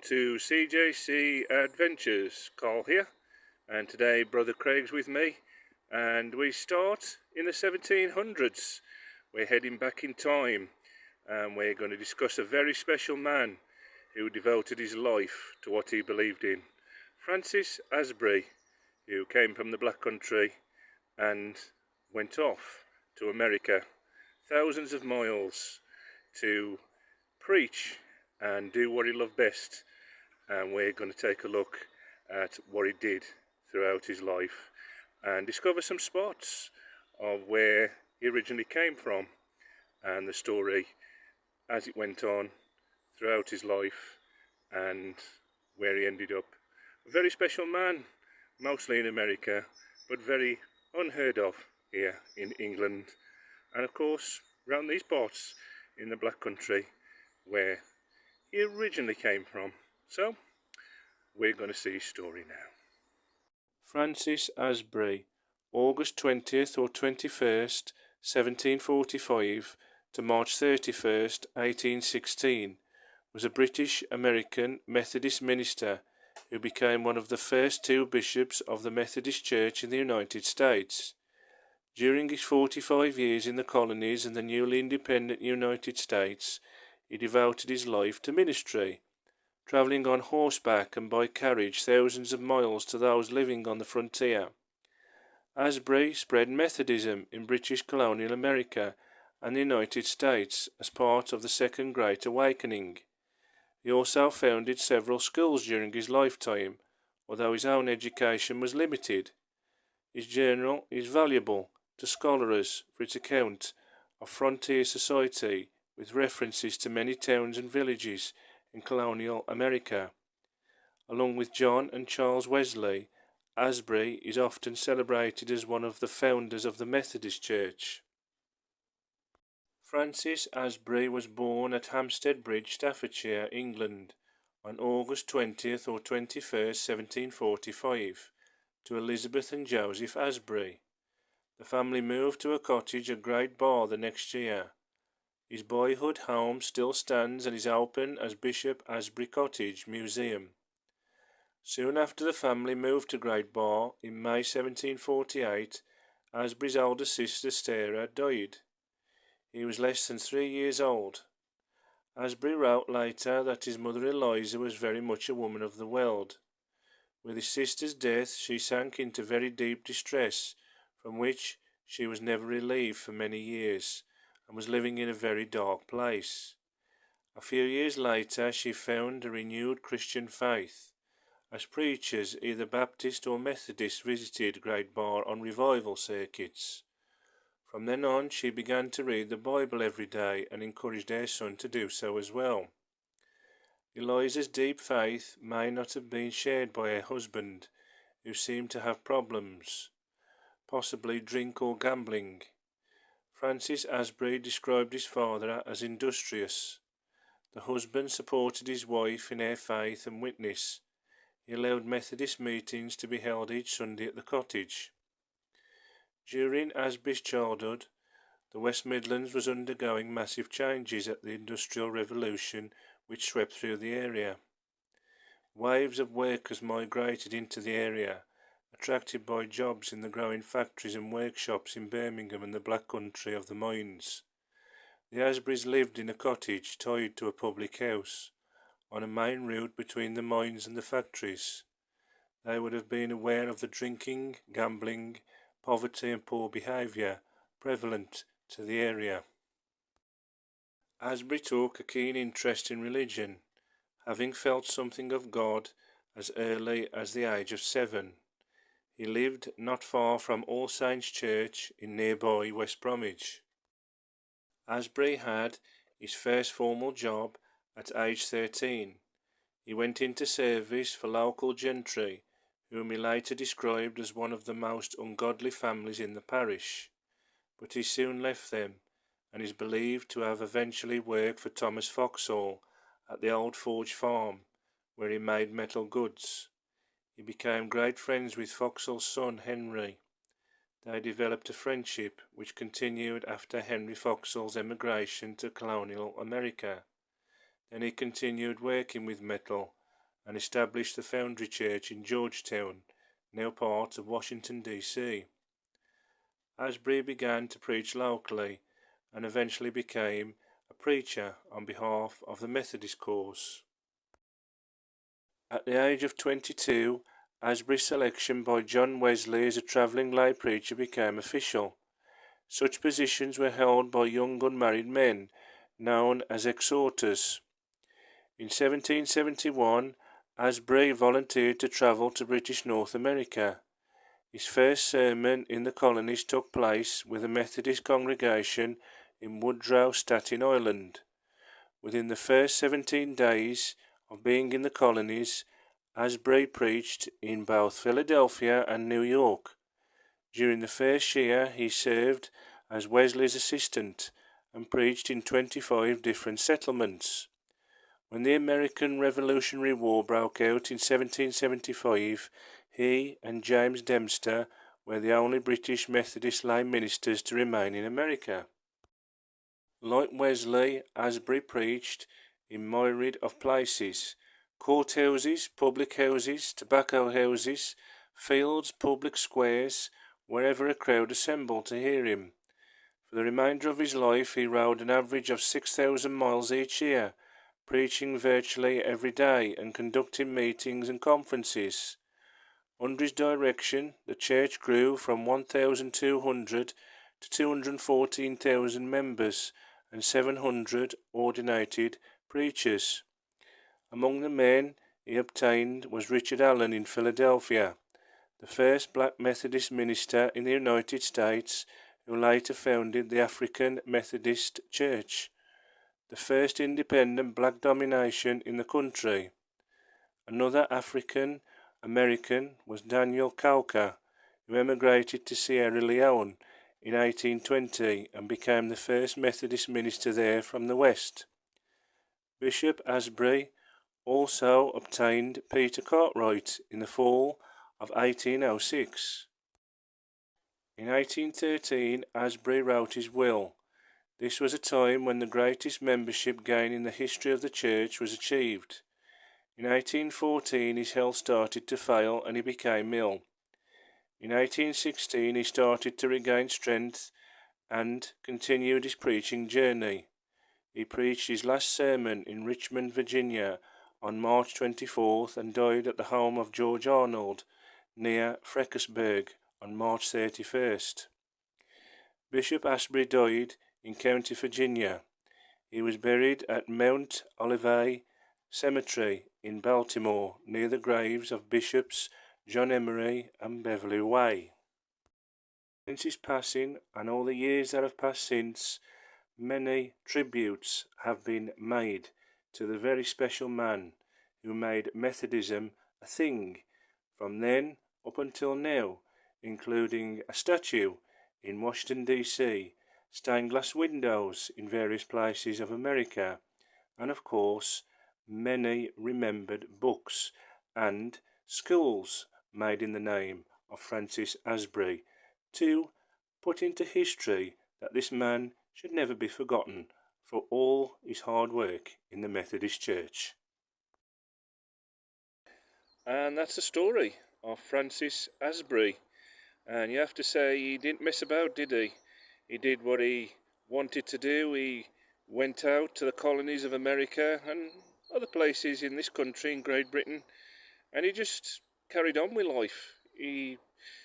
to CJC Adventures. Carl here, and today brother Craig's with me, and we start in the 1700s. We're heading back in time, and we're going to discuss a very special man who devoted his life to what he believed in. Francis Asbury, who came from the Black Country and went off to America, thousands of miles, to preach and do what he loved best. And we're going to take a look at what he did throughout his life and discover some spots of where he originally came from and the story as it went on throughout his life and where he ended up. A very special man, mostly in America, but very unheard of here in England, and of course around these parts in the Black Country where he originally came from. So we're going to see his story now. Francis Asbury, August 20th or 21st, 1745 to March 31st, 1816, was a British-American Methodist minister who became one of the first two bishops of the Methodist Church in the United States. During his 45 years in the colonies and the newly independent United States, he devoted his life to ministry, travelling on horseback and by carriage thousands of miles to those living on the frontier. Asbury spread Methodism in British colonial America and the United States as part of the Second Great Awakening. He also founded several schools during his lifetime, although his own education was limited. His journal is valuable to scholars for its account of frontier society, with references to many towns and villages in colonial America. Along with John and Charles Wesley, Asbury is often celebrated as one of the founders of the Methodist Church. Francis Asbury was born at Hampstead Bridge, Staffordshire, England, on August 20th or 21st, 1745, to Elizabeth and Joseph Asbury. The family moved to a cottage at Great Bar the next year. His boyhood home still stands and is open as Bishop Asbury Cottage Museum. Soon after the family moved to Great Bar, in May 1748, Asbury's older sister Sarah died. He was less than 3 years old. Asbury wrote later that his mother Eliza was very much a woman of the world. With his sister's death, she sank into very deep distress, from which she was never relieved for many years, and was living in a very dark place. A few years later she found a renewed Christian faith, as preachers, either Baptist or Methodist, visited Great Bar on revival circuits. From then on she began to read the Bible every day and encouraged her son to do so as well. Eliza's deep faith may not have been shared by her husband, who seemed to have problems, possibly drink or gambling. Francis Asbury described his father as industrious. The husband supported his wife in her faith and witness. He allowed Methodist meetings to be held each Sunday at the cottage. During Asbury's childhood, the West Midlands was undergoing massive changes at the Industrial Revolution which swept through the area. Waves of workers migrated into the area, attracted by jobs in the growing factories and workshops in Birmingham and the Black Country of the mines. The Asburys lived in a cottage tied to a public house, on a main route between the mines and the factories. They would have been aware of the drinking, gambling, poverty and poor behaviour prevalent to the area. Asbury took a keen interest in religion, having felt something of God as early as the age of 7. He lived not far from All Saints Church in nearby West Bromwich. Asbury had his first formal job at age 13. He went into service for local gentry, whom he later described as one of the most ungodly families in the parish, but he soon left them and is believed to have eventually worked for Thomas Foxall at the Old Forge Farm, where he made metal goods. He became great friends with Foxall's son Henry. They developed a friendship which continued after Henry Foxall's emigration to colonial America. Then he continued working with metal and established the Foundry Church in Georgetown, now part of Washington, D.C. Asbury began to preach locally and eventually became a preacher on behalf of the Methodist cause. At the age of 22, Asbury's selection by John Wesley as a travelling lay preacher became official. Such positions were held by young unmarried men, known as exhorters. In 1771, Asbury volunteered to travel to British North America. His first sermon in the colonies took place with a Methodist congregation in Woodrow, Staten Island. Within the first 17 days of being in the colonies, Asbury preached in both Philadelphia and New York. During the first year, he served as Wesley's assistant and preached in 25 different settlements. When the American Revolutionary War broke out in 1775, he and James Dempster were the only British Methodist lay ministers to remain in America. Like Wesley, Asbury preached in myriad of places: courthouses, public houses, tobacco houses, fields, public squares, wherever a crowd assembled to hear him. For the remainder of his life he rode an average of 6,000 miles each year, preaching virtually every day and conducting meetings and conferences. Under his direction, the church grew from 1,200 to 214,000 members and 700 ordinated preachers. Among the men he obtained was Richard Allen in Philadelphia, the first black Methodist minister in the United States, who later founded the African Methodist Church, the first independent black domination in the country. Another African American was Daniel Cowker, who emigrated to Sierra Leone in 1820 and became the first Methodist minister there from the West. Bishop Asbury also obtained Peter Cartwright in the fall of 1806. In 1813, Asbury wrote his will. This was a time when the greatest membership gain in the history of the church was achieved. In 1814 his health started to fail and he became ill. In 1816 he started to regain strength and continued his preaching journey. He preached his last sermon in Richmond, Virginia on March 24th and died at the home of George Arnold near Fredericksburg on March 31st. Bishop Asbury died in County Virginia. He was buried at Mount Olivet Cemetery in Baltimore, near the graves of Bishops John Emery and Beverly Way. Since his passing, and all the years that have passed since, many tributes have been made to the very special man who made Methodism a thing from then up until now, including a statue in Washington, D.C., stained glass windows in various places of America, and of course many remembered books and schools made in the name of Francis Asbury, to put into history that this man should never be forgotten for all his hard work in the Methodist Church. And that's the story of Francis Asbury. And you have to say, he didn't mess about, did he? He did what he wanted to do. He went out to the colonies of America and other places in this country, in Great Britain, and he just carried on with life.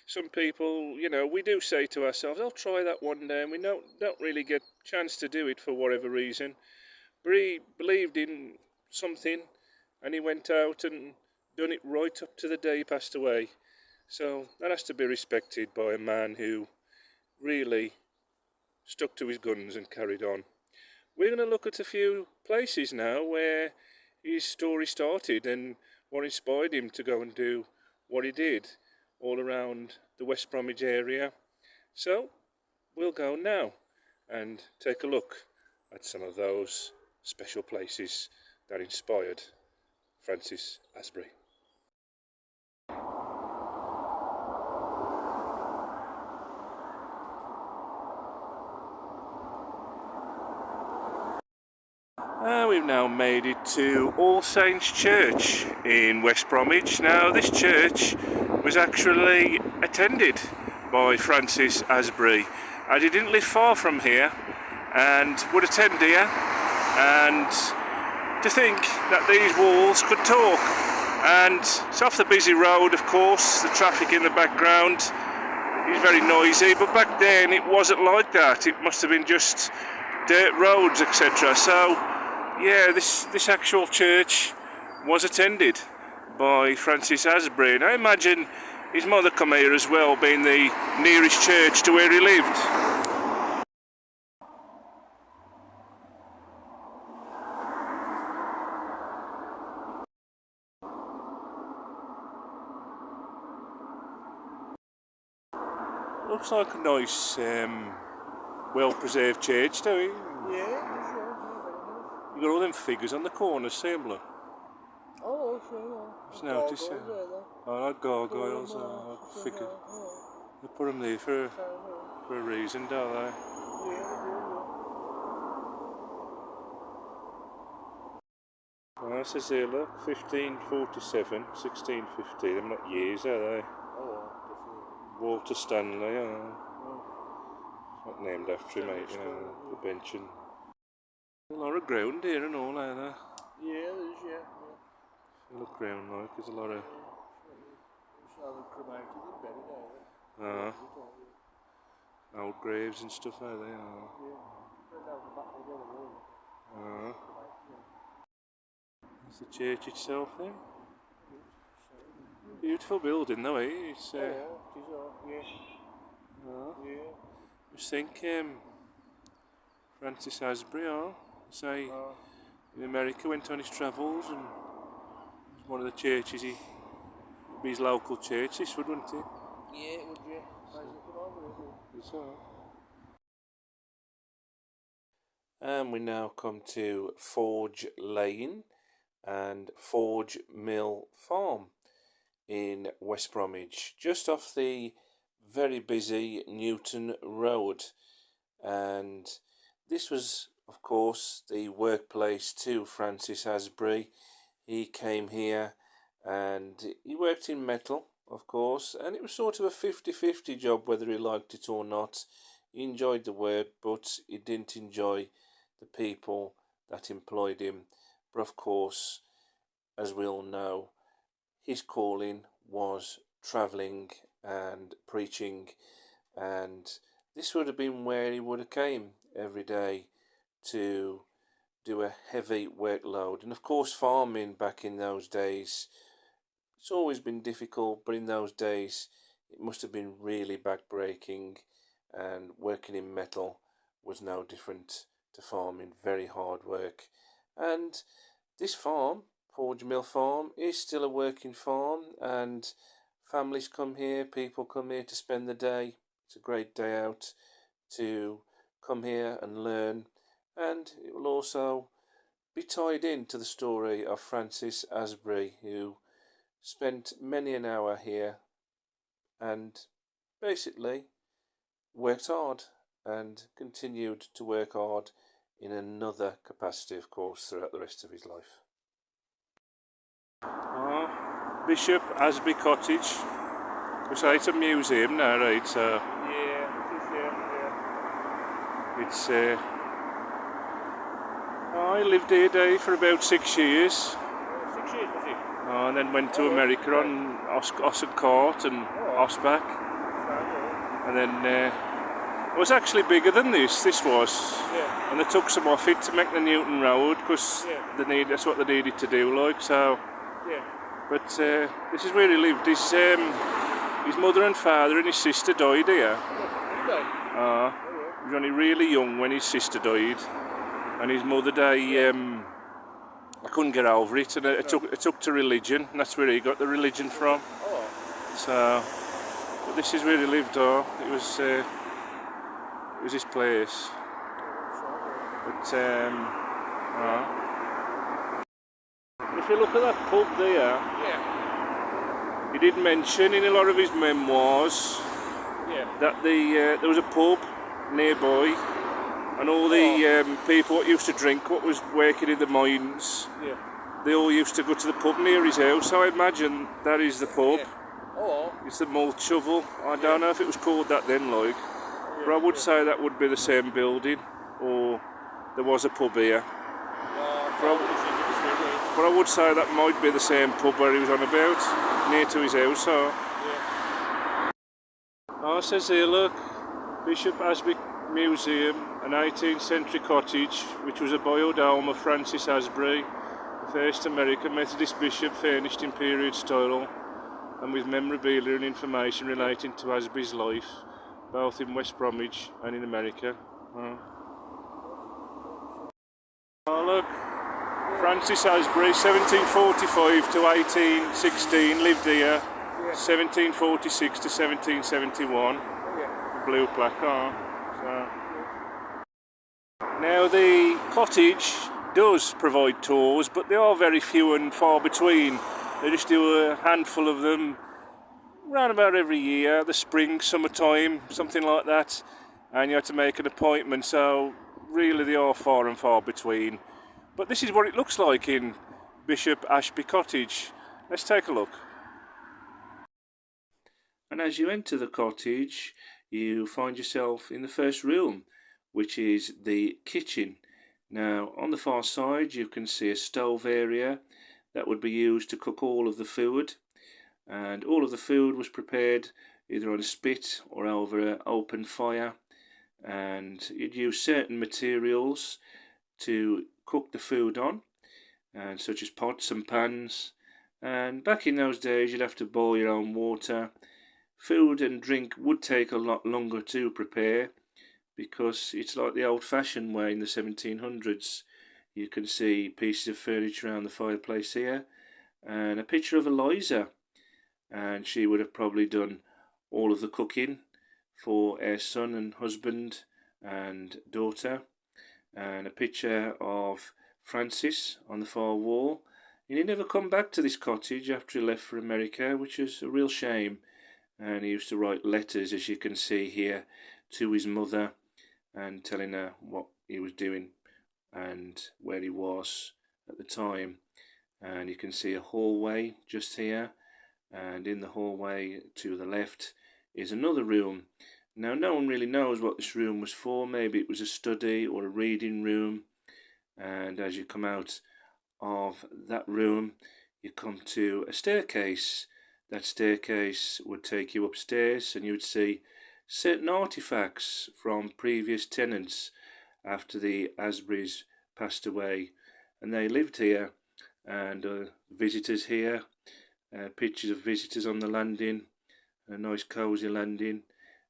Some people, we do say to ourselves, I'll try that one day, and we don't really get a chance to do it for whatever reason. But he believed in something, and he went out and done it right up to the day he passed away. So that has to be respected by a man who really stuck to his guns and carried on. We're going to look at a few places now where his story started and what inspired him to go and do what he did all around the West Bromwich area. So we'll go now and take a look at some of those special places that inspired Francis Asbury. We've now made it to All Saints Church in West Bromwich. Now this church was actually attended by Francis Asbury, and he didn't live far from here and would attend here. And to think that these walls could talk. And it's off the busy road, of course, the traffic in the background is very noisy, but back then it wasn't like that. It must have been just dirt roads, etc. So yeah, this actual church was attended by Francis Asbury, and I imagine his mother come here as well, being the nearest church to where he lived. Looks like a nice, well-preserved church, don't it? Yeah. You got all them figures on the corners, see them, look. Oh, sure. Just notice it. Oh, like gargoyles or figures. They put them there for a reason, don't they? Well, it says here, look, 1547, 1650. They're not years, are they? Oh, definitely. Walter Stanley, It's not named after him, mate, you know, the bench and... A lot of ground here and all, ain't there? Yeah, there is, yeah. You look round like there's a lot of... old graves and stuff, are they? There's the church itself then. Beautiful building though, eh? It's, I just think Francis Asbury, say, in America, went on his travels, and it's one of the churches, it'd be his local church, this would, wouldn't it? Yeah, it would, yeah. And we now come to Forge Lane and Forge Mill Farm in West Bromwich, just off the very busy Newton Road. And this was, of course, the workplace to Francis Asbury. He came here and he worked in metal, of course, and it was sort of a 50-50 job whether he liked it or not. He enjoyed the work, but he didn't enjoy the people that employed him. But of course, as we all know, his calling was travelling and preaching, and this would have been where he would have came every day to do a heavy workload. And of course, farming back in those days, it's always been difficult, but in those days it must have been really backbreaking, and working in metal was no different to farming. Very hard work. And this farm, Forge Mill Farm, is still a working farm, and families come here, people come here to spend the day. It's a great day out to come here and learn, and it will also be tied into the story of Francis Asbury, who spent many an hour here and basically worked hard and continued to work hard in another capacity, of course, throughout the rest of his life. Bishop Asbury Cottage. We say it's a museum now, right? So it's I lived here, Dave, for about 6 years. 6 years, was it? And then went to America on Oss and Court and Osback. And then it was actually bigger than this was. Yeah. And they took some off it to make the Newton Road, because that's what they needed to do, like, so. Yeah. But this is where he lived. His mother and father and his sister died here. He was only really young when his sister died, and his mother died. I couldn't get over it, and it took to religion, and that's where he got the religion from. So, but this is where he lived. It was his place. But if you look at that pub there, he did mention in a lot of his memoirs that there was a pub nearby And all the people what used to drink, what was working in the mines, Yeah. they all used to go to the pub near his house. I imagine that is the pub. Yeah. Oh. It's the malt shovel. I don't know if it was called that then, like. But I would say that would be the same building, or there was a pub here. But I would say that might be the same pub where he was on about, near to his house. So. Yeah. Oh, it says here, look, Bishop Asbury Museum, an 18th century cottage, which was a boiled home of Francis Asbury, the first American Methodist bishop, furnished in period style, and with memorabilia and information relating to Asbury's life, both in West Bromwich and in America. Oh look, Francis Asbury, 1745 to 1816, lived here, 1746 to 1771, blue placard. So. Now the cottage does provide tours, but they are very few and far between. They just do a handful of them around about every year, the spring, summertime, something like that, and you have to make an appointment, so really they are far and far between. But this is what it looks like in Bishop Asbury Cottage. Let's take a look. And as you enter the cottage, you find yourself in the first room, which is the kitchen. Now on the far side you can see a stove area that would be used to cook all of the food, and all of the food was prepared either on a spit or over an open fire, and you'd use certain materials to cook the food on, and such as pots and pans, and back in those days you'd have to boil your own water. Food and drink would take a lot longer to prepare, because it's like the old-fashioned way in the 1700s. You can see pieces of furniture around the fireplace here, and a picture of Eliza, and she would have probably done all of the cooking for her son and husband and daughter, and a picture of Francis on the far wall. And he never come back to this cottage after he left for America, which is a real shame. And he used to write letters, as you can see here, to his mother, and telling her what he was doing and where he was at the time. And you can see a hallway just here, and in the hallway to the left is another room. Now no one really knows what this room was for. Maybe it was a study or a reading room. And as you come out of that room, you come to a staircase. That staircase would take you upstairs, and you would see certain artifacts from previous tenants after the Asburys passed away, and they lived here, and visitors here, pictures of visitors on the landing, a nice cosy landing.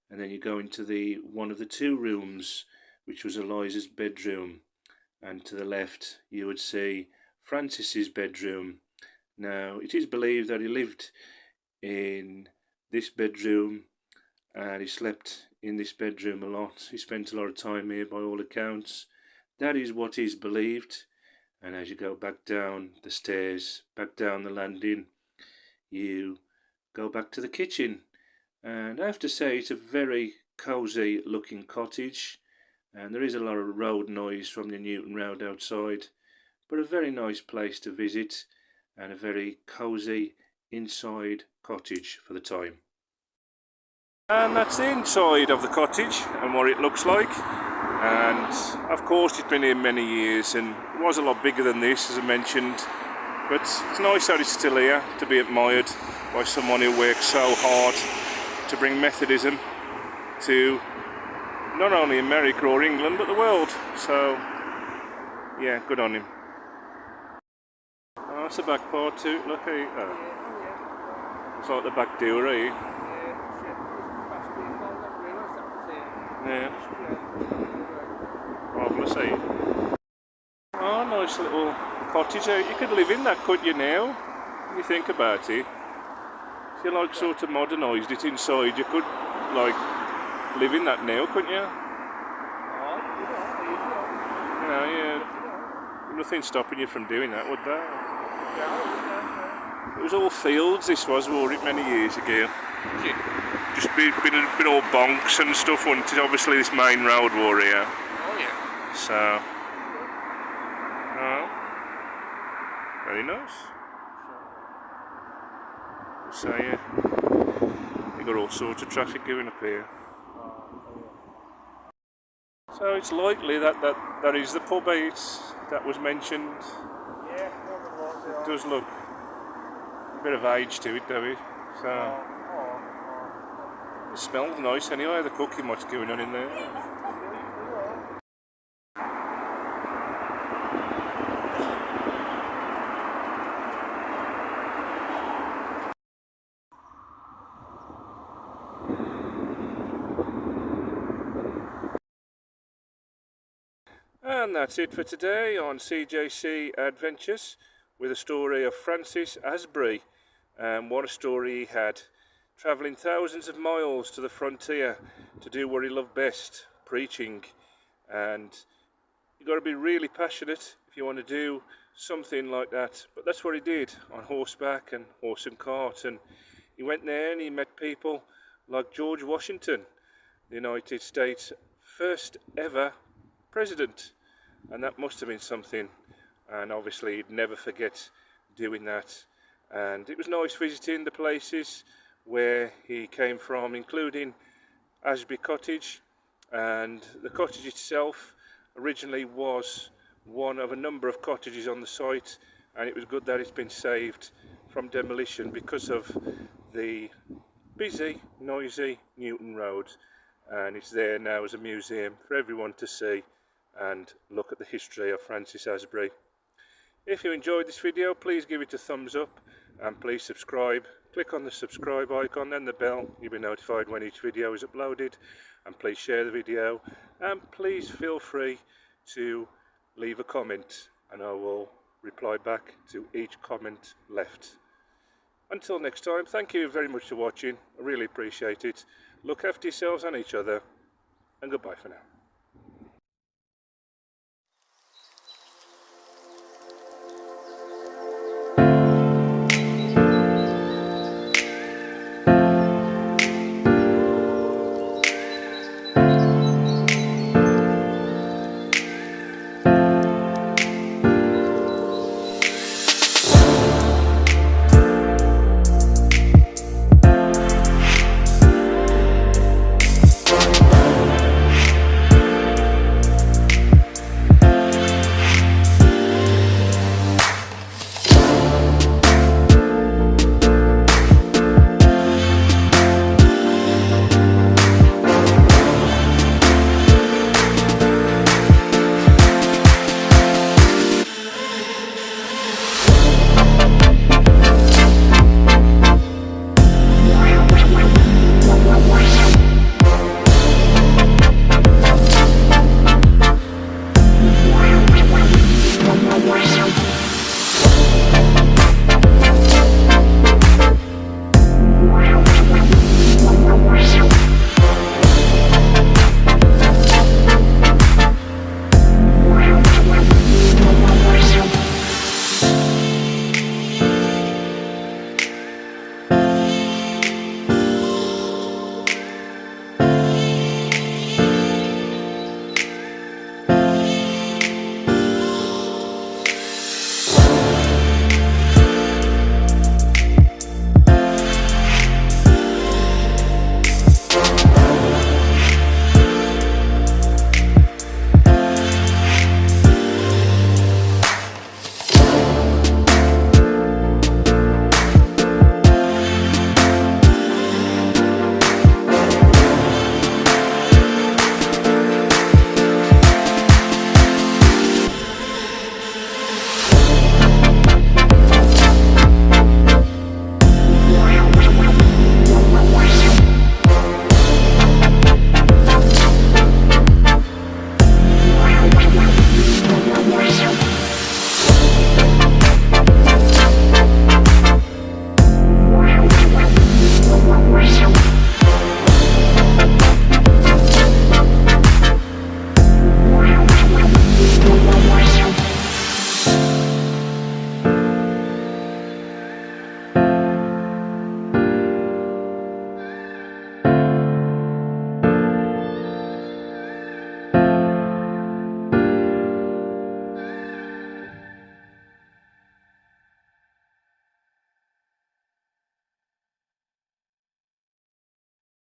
And then you go into the one of the two rooms, which was Eliza's bedroom, and to the left you would see Francis's bedroom. Now it is believed that he lived in this bedroom, and he slept in this bedroom a lot. He spent a lot of time here by all accounts. That is what is believed. And as you go back down the stairs, back down the landing, you go back to the kitchen. And I have to say it's a very cosy looking cottage, and there is a lot of road noise from the Newton Road outside, but a very nice place to visit, and a very cosy inside cottage for the time. And that's the inside of the cottage and what it looks like. And of course it's been here many years, and it was a lot bigger than this, as I mentioned, but it's nice that it's still here, to be admired by someone who works so hard to bring Methodism to not only America or England but the world. So yeah, good on him. Oh, that's the back part too. Look at it. It's like the back door, eh? Yeah. Marvellous, eh? Oh, nice little cottage out. You could live in that, couldn't you, now? When you think about it. If you like sort of modernised it inside, you could like live in that now, couldn't you? You know, yeah. Nothing stopping you from doing that, would there? It was all fields, this was, wasn't it, many years ago? Just been all bonks and stuff, wasn't it? Obviously this main road war here. Oh yeah. So, oh, very nice. So yeah, you got all sorts of traffic going up here. So it's likely that is the pub 8 that was mentioned. Yeah, It does look a bit of age to it, though. So it smells nice anyway. The cooking, what's going on in there? And that's it for today on CJC Adventures, with a story of Francis Asbury. What a story he had, travelling thousands of miles to the frontier to do what he loved best, preaching. And you've got to be really passionate if you want to do something like that. But that's what he did, on horseback and horse and cart. And he went there and he met people like George Washington, the United States' first ever president. And that must have been something, and obviously he'd never forget doing that. And it was nice visiting the places where he came from, including Asbury Cottage. And the cottage itself originally was one of a number of cottages on the site, and it was good that it's been saved from demolition because of the busy, noisy Newton Road. And it's there now as a museum for everyone to see and look at the history of Francis Asbury. If you enjoyed this video, please give it a thumbs up and please subscribe. Click on the subscribe icon, then the bell. You'll be notified when each video is uploaded. And please share the video, and please feel free to leave a comment and I will reply back to each comment left. Until next time, thank you very much for watching. I really appreciate it. Look after yourselves and each other, and goodbye for now.